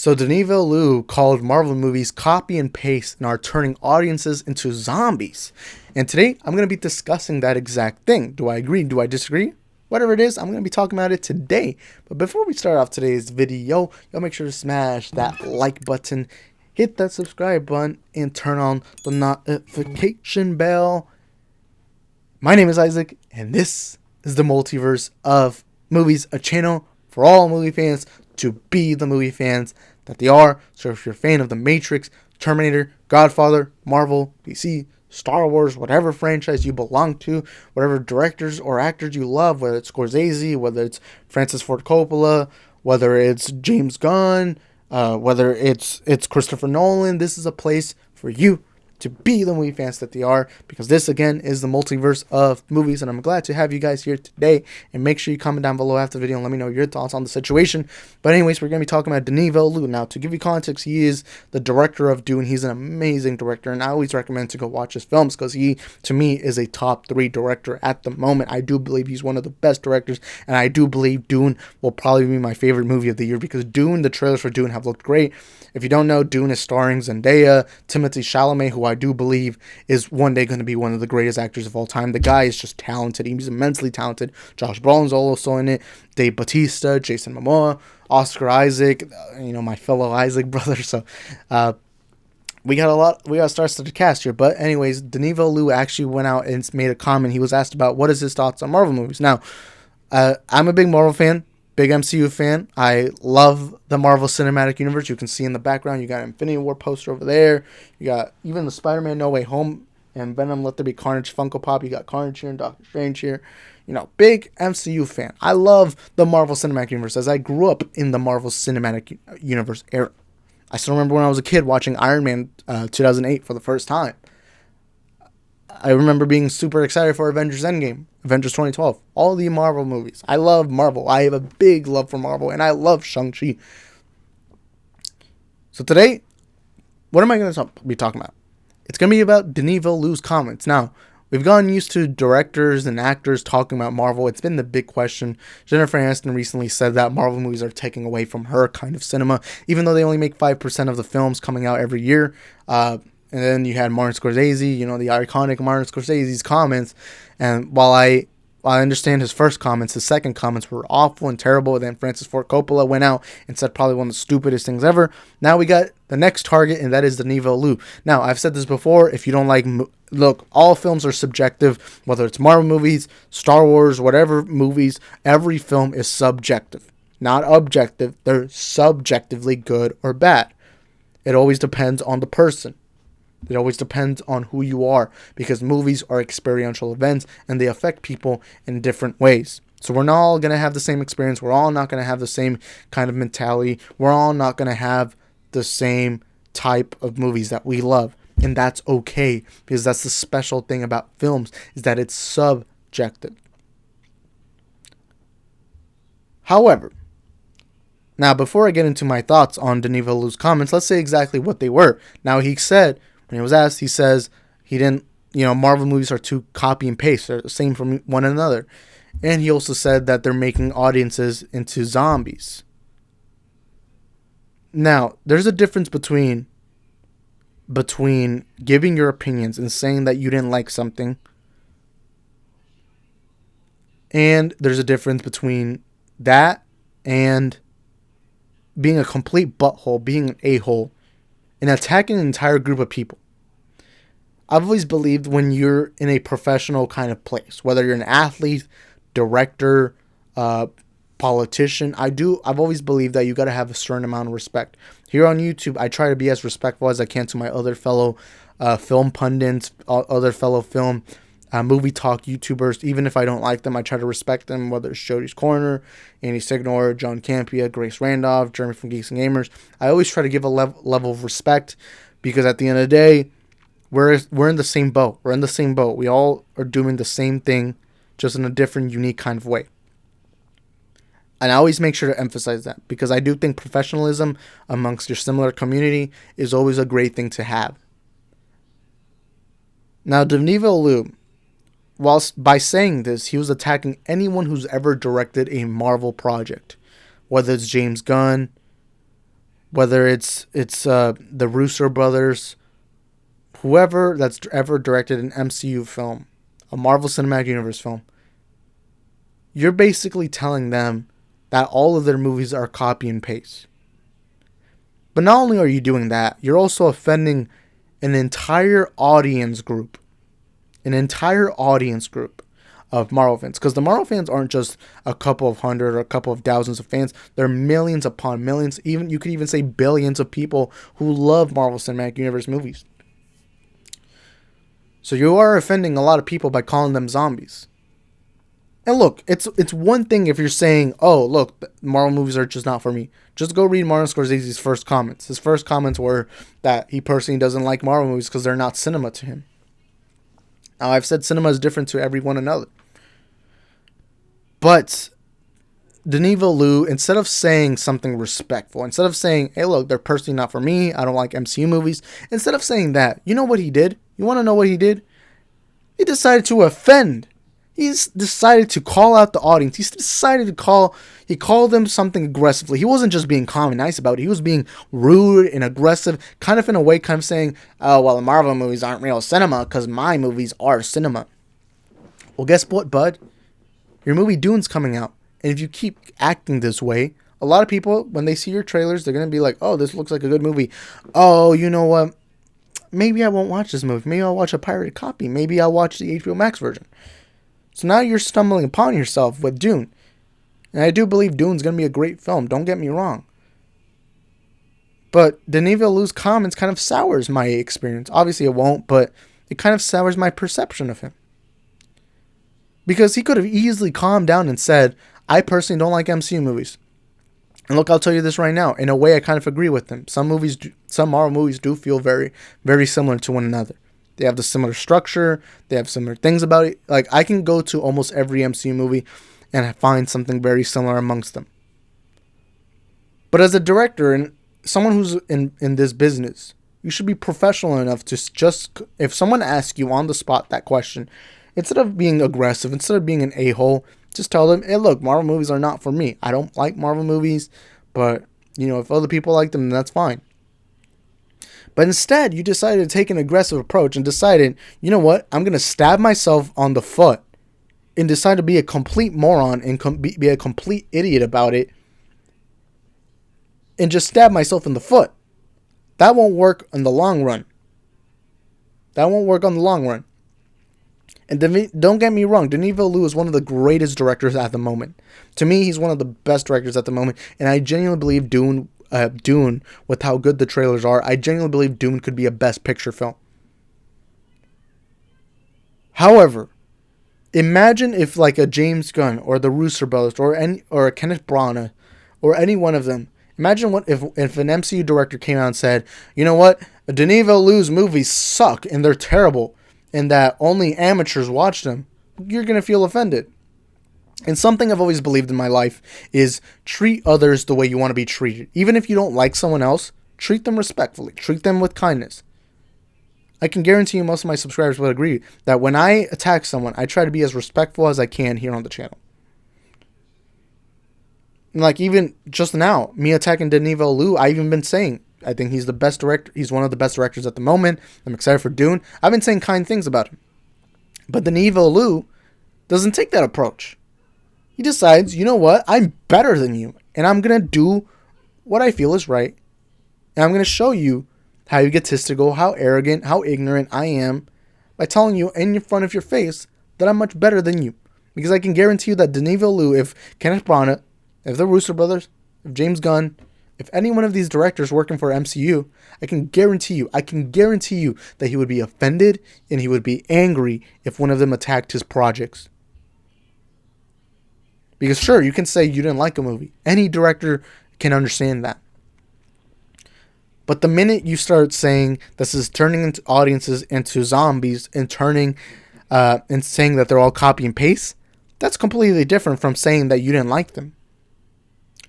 So Denis Villeneuve called Marvel movies copy and paste and are turning audiences into zombies. And today I'm going to be discussing that exact thing. Do I agree? Do I disagree? Whatever it is, I'm going to be talking about it today. But before we start off today's video, y'all make sure to smash that like button, hit that subscribe button, and turn on the notification bell. My name is Isaac, and this is the Multiverse of Movies, a channel for all movie fans to be the movie fans that they are. So if you're a fan of The Matrix, Terminator, Godfather, Marvel, DC, Star Wars, whatever franchise you belong to, whatever directors or actors you love, whether it's Scorsese, whether it's Francis Ford Coppola, whether it's James Gunn, whether it's Christopher Nolan, this is a place for you to be the movie fans that they are, because this again is the multiverse of movies, and I'm glad to have you guys here today. And make sure you comment down below after the video and let me know your thoughts on the situation. But anyways, we're going to be talking about Denis Villeneuve. Now, to give you context, he is the director of DUNE. He's an amazing director, and I always recommend to go watch his films because he, to me, is a top 3 director at the moment. I do believe he's one of the best directors, and I do believe DUNE will probably be my favorite movie of the year, because DUNE, the trailers for DUNE have looked great. If you don't know, DUNE is starring Zendaya, Timothée Chalamet, who I do believe is one day going to be one of the greatest actors of all time. The guy is just talented. He's immensely talented. Josh Brolin's also in it. Dave Bautista, Jason Momoa, Oscar Isaac, my fellow Isaac brother. So, we got stars to the cast here. But anyways, Denis Villeneuve actually went out and made a comment. He was asked about what is his thoughts on Marvel movies. Now, I'm a big Marvel fan. Big MCU fan. I love the Marvel Cinematic Universe. You can see in the background, you got an Infinity War poster over there. You got even the Spider-Man No Way Home and Venom Let There Be Carnage Funko Pop. You got Carnage here and Doctor Strange here. Big MCU fan. I love the Marvel Cinematic Universe, as I grew up in the Marvel Cinematic Universe era. I still remember when I was a kid watching Iron Man 2008 for the first time. I remember being super excited for Avengers Endgame, Avengers 2012, all the Marvel movies. I love Marvel. I have a big love for Marvel, and I love Shang-Chi. So today, what am I going to be talking about? It's going to be about Denis Villeneuve's comments. Now, we've gotten used to directors and actors talking about Marvel. It's been the big question. Jennifer Aniston recently said that Marvel movies are taking away from her kind of cinema, even though they only make 5% of the films coming out every year. And then you had Martin Scorsese, the iconic Martin Scorsese's comments. And while I understand his first comments, his second comments were awful and terrible. And then Francis Ford Coppola went out and said probably one of the stupidest things ever. Now we got the next target, and that is Denis Villeneuve. Now, I've said this before. If you don't like, look, all films are subjective, whether it's Marvel movies, Star Wars, whatever movies, every film is subjective, not objective. They're subjectively good or bad. It always depends on the person. It always depends on who you are, because movies are experiential events and they affect people in different ways. So we're not all going to have the same experience. We're all not going to have the same kind of mentality. We're all not going to have the same type of movies that we love. And that's okay, because that's the special thing about films, is that it's subjective. However, now before I get into my thoughts on Denis Villeneuve's comments, let's say exactly what they were. Now, he said, when he was asked, he says he didn't, Marvel movies are too copy and paste. They're the same from one another. And he also said that they're making audiences into zombies. Now, there's a difference between giving your opinions and saying that you didn't like something, and there's a difference between that and being a complete butthole, being an a-hole, and attacking an entire group of people. I've always believed when you're in a professional kind of place, whether you're an athlete, director, politician, I've always believed that you got to have a certain amount of respect. Here on YouTube, I try to be as respectful as I can to my other fellow film pundits, other fellow film movie talk YouTubers. Even if I don't like them, I try to respect them, whether it's Jody's Corner, Andy Signor, John Campia, Grace Randolph, Jeremy from Geeks and Gamers. I always try to give a level of respect, because at the end of the day, we're in the same boat. We're in the same boat. We all are doing the same thing, just in a different, unique kind of way. And I always make sure to emphasize that, because I do think professionalism amongst your similar community is always a great thing to have. Now, Denis Villeneuve, whilst by saying this, he was attacking anyone who's ever directed a Marvel project, whether it's James Gunn, whether it's the Russo brothers, whoever that's ever directed an MCU film, a Marvel Cinematic Universe film, you're basically telling them that all of their movies are copy and paste. But not only are you doing that, you're also offending an entire audience group. An entire audience group of Marvel fans. Because the Marvel fans aren't just a couple of hundred or a couple of thousands of fans. There are millions upon millions. Even you could even say billions of people who love Marvel Cinematic Universe movies. So you are offending a lot of people by calling them zombies. And look, it's one thing if you're saying, oh, look, Marvel movies are just not for me. Just go read Martin Scorsese's first comments. His first comments were that he personally doesn't like Marvel movies because they're not cinema to him. Now, I've said cinema is different to every one another. But Denis Villeneuve, instead of saying something respectful, instead of saying, hey, look, they're personally not for me, I don't like MCU movies, instead of saying that, you know what he did? You want to know what he did? He decided to offend. He's decided to call out the audience. He called them something aggressively. He wasn't just being calm and nice about it. He was being rude and aggressive, kind of in a way, kind of saying, oh, well, the Marvel movies aren't real cinema because my movies are cinema. Well, guess what, bud? Your movie Dune's coming out. And if you keep acting this way, a lot of people, when they see your trailers, they're going to be like, oh, this looks like a good movie. Oh, you know what? Maybe I won't watch this movie. Maybe I'll watch a pirated copy. Maybe I'll watch the HBO Max version. So now you're stumbling upon yourself with Dune. And I do believe Dune's going to be a great film. Don't get me wrong. But Denis Villeneuve's comments kind of sours my experience. Obviously it won't, but it kind of sours my perception of him. Because he could have easily calmed down and said, I personally don't like MCU movies. And look, I'll tell you this right now. In a way, I kind of agree with him. Some Marvel movies do feel very, very similar to one another. They have the similar structure. They have similar things about it. Like, I can go to almost every MCU movie and I find something very similar amongst them. But as a director and someone who's in this business, you should be professional enough to just, if someone asks you on the spot that question, instead of being aggressive, instead of being an a-hole, just tell them, hey, look, Marvel movies are not for me. I don't like Marvel movies, but, you know, if other people like them, then that's fine. But instead, you decided to take an aggressive approach and decided, you know what, I'm going to stab myself on the foot and decide to be a complete moron and be a complete idiot about it and just stab myself in the foot. That won't work in the long run. That won't work on the long run. And don't get me wrong, Denis Villeneuve is one of the greatest directors at the moment. To me, he's one of the best directors at the moment, and I genuinely believe Dune, with how good the trailers are, I genuinely believe Dune could be a best picture film. However, imagine if like a James Gunn or the Russo brothers or a Kenneth Branagh or any one of them, imagine what if an MCU director came out and said, you know what, Denis Villeneuve's movies suck and they're terrible, and that only amateurs watch them, you're going to feel offended. And something I've always believed in my life is treat others the way you want to be treated. Even if you don't like someone else, treat them respectfully. Treat them with kindness. I can guarantee you most of my subscribers will agree that when I attack someone, I try to be as respectful as I can here on the channel. And like even just now, me attacking Denis Villeneuve, I've even been saying, I think he's the best director. He's one of the best directors at the moment. I'm excited for Dune. I've been saying kind things about him. But Denis Villeneuve doesn't take that approach. He decides, you know what? I'm better than you. And I'm going to do what I feel is right. And I'm going to show you how egotistical, how arrogant, how ignorant I am by telling you in front of your face that I'm much better than you. Because I can guarantee you that Denis Villeneuve, if Kenneth Branagh, if the Russo brothers, if James Gunn, if any one of these directors working for MCU, I can guarantee you that he would be offended and he would be angry if one of them attacked his projects. Because sure, you can say you didn't like a movie. Any director can understand that. But the minute you start saying this is turning into audiences into zombies and saying that they're all copy and paste, that's completely different from saying that you didn't like them.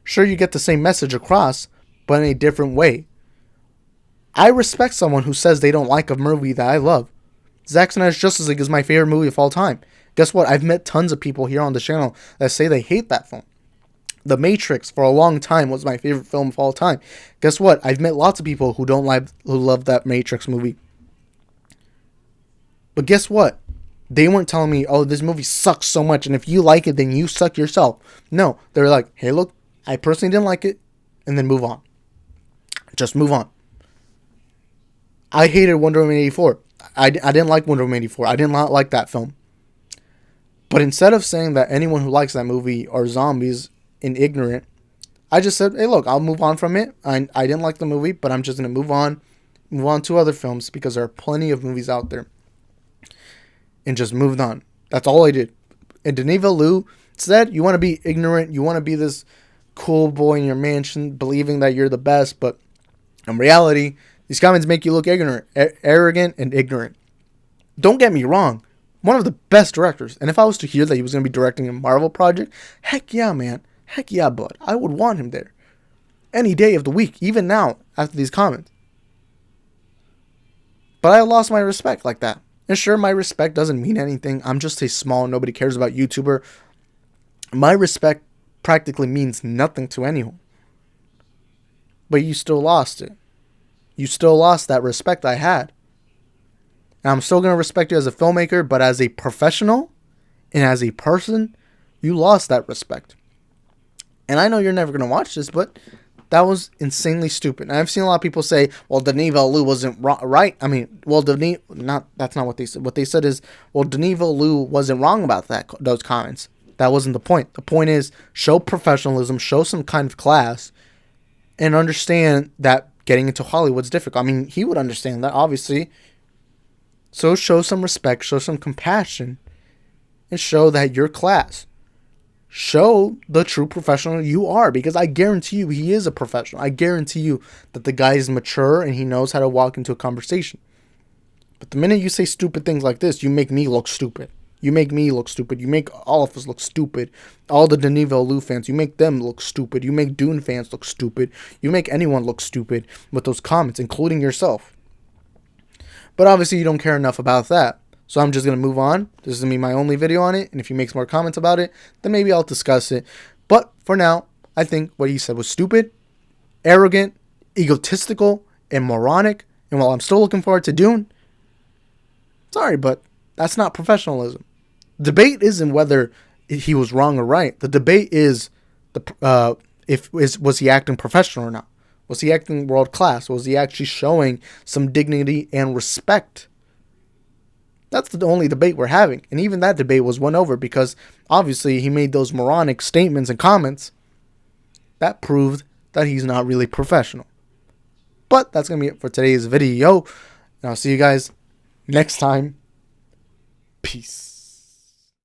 Sure, you get the same message across, but in a different way. I respect someone who says they don't like a movie that I love. Zack Snyder's Justice League is my favorite movie of all time. Guess what? I've met tons of people here on the channel that say they hate that film. The Matrix for a long time was my favorite film of all time. Guess what? I've met lots of people who love that Matrix movie. But guess what? They weren't telling me, oh, this movie sucks so much, and if you like it, then you suck yourself. No, they're like, hey, look, I personally didn't like it, and then move on. Just move on. I hated Wonder Woman 84. I didn't like Wonder Woman 84. I did not like that film. But instead of saying that anyone who likes that movie are zombies and ignorant, I just said, hey, look, I'll move on from it. I didn't like the movie, but I'm just going to move on to other films because there are plenty of movies out there. And just moved on. That's all I did. And Denis Villeneuve said, you want to be ignorant, you want to be this cool boy in your mansion believing that you're the best, but in reality, these comments make you look ignorant, arrogant, and ignorant. Don't get me wrong. One of the best directors. And if I was to hear that he was going to be directing a Marvel project, heck yeah, man. Heck yeah, bud. I would want him there. Any day of the week, even now, after these comments. But I lost my respect like that. And sure, my respect doesn't mean anything. I'm just a small, nobody cares about YouTuber. My respect practically means nothing to anyone. But you still lost it. You still lost that respect I had. And I'm still going to respect you as a filmmaker, but as a professional and as a person, you lost that respect. And I know you're never going to watch this, but that was insanely stupid. And I've seen a lot of people say, well, Denis Villeneuve wasn't right. I mean, well, that's not what they said. What they said is, well, Denis Villeneuve wasn't wrong about those comments. That wasn't the point. The point is, show professionalism, show some kind of class, and understand that getting into Hollywood's difficult. I mean, he would understand that, obviously. So show some respect, show some compassion, and show that you're class. Show the true professional you are, because I guarantee you he is a professional. I guarantee you that the guy is mature and he knows how to walk into a conversation. But the minute you say stupid things like this, you make me look stupid. You make me look stupid. You make all of us look stupid. All the Denis Villeneuve fans, you make them look stupid. You make DUNE fans look stupid. You make anyone look stupid with those comments, including yourself. But obviously you don't care enough about that. So I'm just going to move on. This is going to be my only video on it. And if he makes more comments about it, then maybe I'll discuss it. But for now, I think what he said was stupid, arrogant, egotistical, and moronic. And while I'm still looking forward to Dune, sorry, but that's not professionalism. The debate isn't whether he was wrong or right. The debate is was he acting professional or not? Was he acting world class? Was he actually showing some dignity and respect? That's the only debate we're having. And even that debate was won over because obviously he made those moronic statements and comments that proved that he's not really professional. But that's going to be it for today's video. And I'll see you guys next time. Peace.